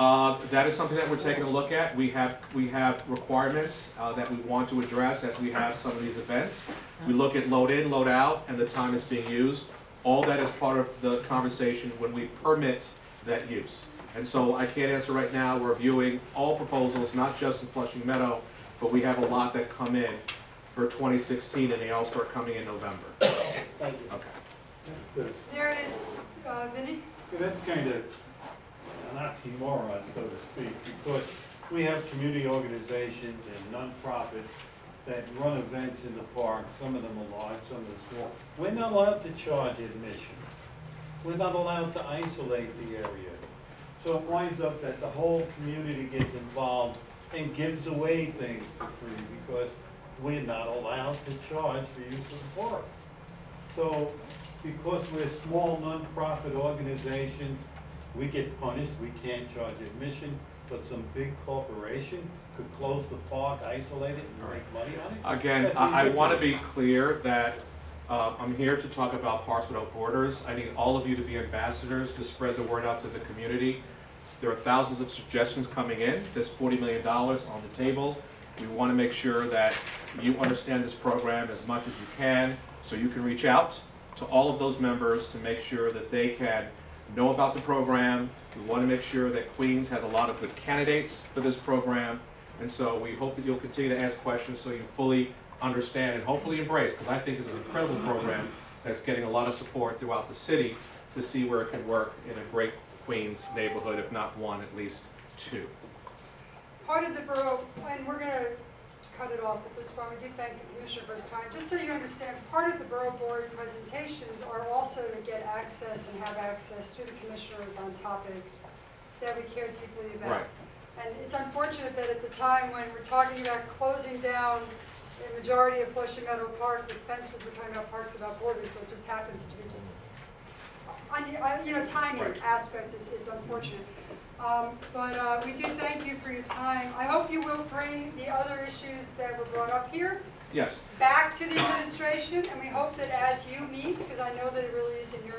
That is something that we're taking a look at. We have requirements that we want to address as we have some of these events. We look at load in, load out, and the time it's being used. All that is part of the conversation when we permit that use. And so I can't answer right now. We're reviewing all proposals, not just in Flushing Meadow, but we have a lot that come in for 2016, and they all start coming in November. Thank you. Okay. There is, Vinny? Yeah, that's kind of an oxymoron, so to speak, because we have community organizations and nonprofits that run events in the park. Some of them are large, some of them are small. We're not allowed to charge admission. We're not allowed to isolate the area. So it winds up that the whole community gets involved and gives away things for free because we're not allowed to charge for use of the park. So because we're small nonprofit organizations, we get punished. We can't charge admission, but some big corporation could close the park, isolate it, and make money on it? Again, I want to be clear that I'm here to talk about Parks Without Borders. I need all of you to be ambassadors to spread the word out to the community. There are thousands of suggestions coming in. There's $40 million on the table. We want to make sure that you understand this program as much as you can, so you can reach out to all of those members to make sure that they can know about the program. We want to make sure that Queens has a lot of good candidates for this program. And so we hope that you'll continue to ask questions so you fully understand and hopefully embrace, because I think it's an incredible program that's getting a lot of support throughout the city to see where it can work in a great Queens neighborhood, if not one, at least two. Part of the borough, and we're going to cut it off at this point, we do thank the commissioner for his time. Just so you understand, part of the borough board presentations are also to get access and have access to the commissioners on topics that we care deeply about. Right. And it's unfortunate that at the time when we're talking about closing down the majority of Flushing Meadow Park with fences, we're talking about Parks Without Borders, so it just happens to be just, timing Right. aspect is unfortunate. But we do thank you for your time. I hope you will bring the other issues that were brought up here Yes. back to the administration, and we hope that as you meet, because I know that it really is in your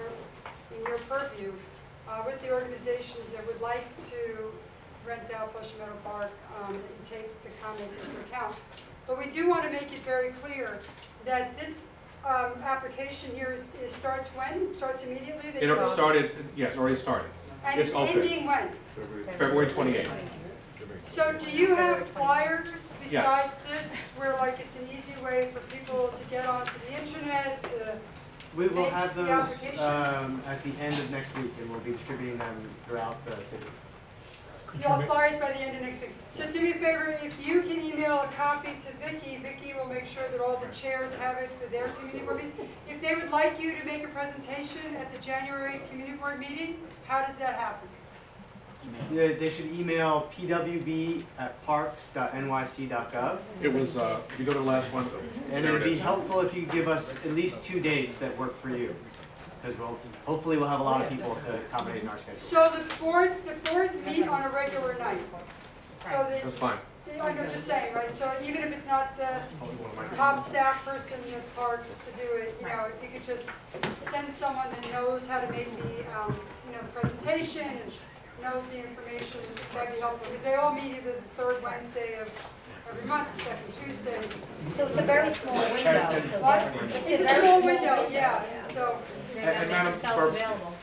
purview, with the organizations that would like to rent out Flushing Meadow Park, and take the comments into account. But we do want to make it very clear that this application here starts when? It starts immediately? It started, yes, already started. And it's open. ending when? February 28th. So do you have flyers Yes. besides this, where like it's an easy way for people to get onto the internet, to We will make have the those application? at the end of next week, and we'll be distributing them throughout the city. You'll have flyers by the end of next week. So do me a favor, if you can email a copy to Vicki, Vicki will make sure that all the chairs have it for their community board meetings. If they would like you to make a presentation at the January community board meeting, how does that happen? Yeah, they should email pwb@parks.nyc.gov. It was, if you go to the last one, And it there would it be is. helpful if you give us at least 2 dates that work for you, because hopefully we'll have a lot of people to accommodate in our schedule. So the boards meet on a regular night. So That's fine. I'm just saying, right, so even if it's not the top staff person at Parks to do it, if you could just send someone that knows how to make the, the presentation and knows the information, that'd be helpful. Because they all meet either the third Wednesday of every month, the second Tuesday. So it's a very small window. What? It's a small window, yeah, so, They have to make themselves available.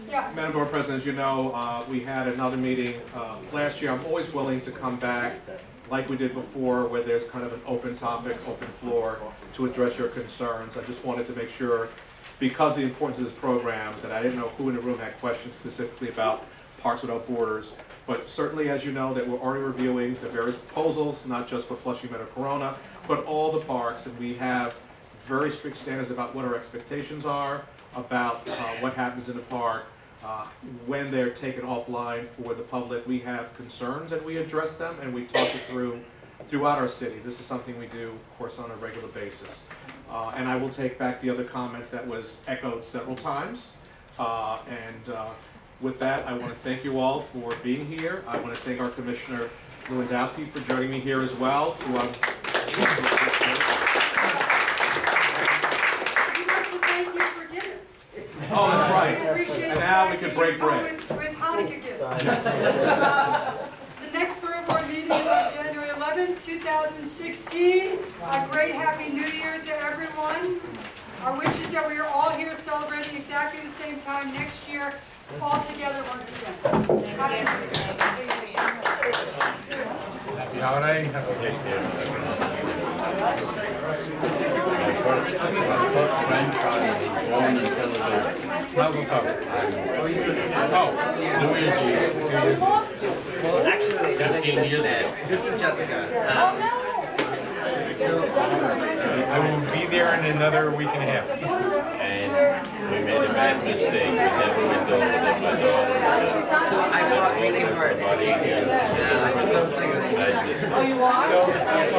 yeah. Madam Board President, as you know, we had another meeting last year. I'm always willing to come back like we did before, where there's kind of an open topic, open floor to address your concerns. I just wanted to make sure, because of the importance of this program, that I didn't know who in the room had questions specifically about Parks Without Borders. But certainly, as you know, that we're already reviewing the various proposals, not just for Flushing Meadow Corona, but all the parks, and we have very strict standards about what our expectations are, about what happens in the park, when they're taken offline for the public. We have concerns and we address them, and we talk it throughout our city. This is something we do, of course, on a regular basis. And I will take back the other comments that was echoed several times. With that, I want to thank you all for being here. I want to thank our Commissioner Lewandowski for joining me here as well. We'd like to thank you for dinner. Oh, that's right. We appreciate And the now we fact can that break you come bread. with hot Hanukkah gifts. The next Borough Board meeting is on January 11th, 2016. A great Happy New Year to everyone. Our wish is that we are all here celebrating exactly the same time next year, all together once again. Happy New Year. Happy holiday. Have a great day. Mazel tov. Oh, New Year's Eve. Well, actually, 15 years ago. this is Jessica. I will be there in another week and a half. And we made a bad mistake. We never went over there. I fought really hard. About 8 years. Yeah, I'm so excited. That's just-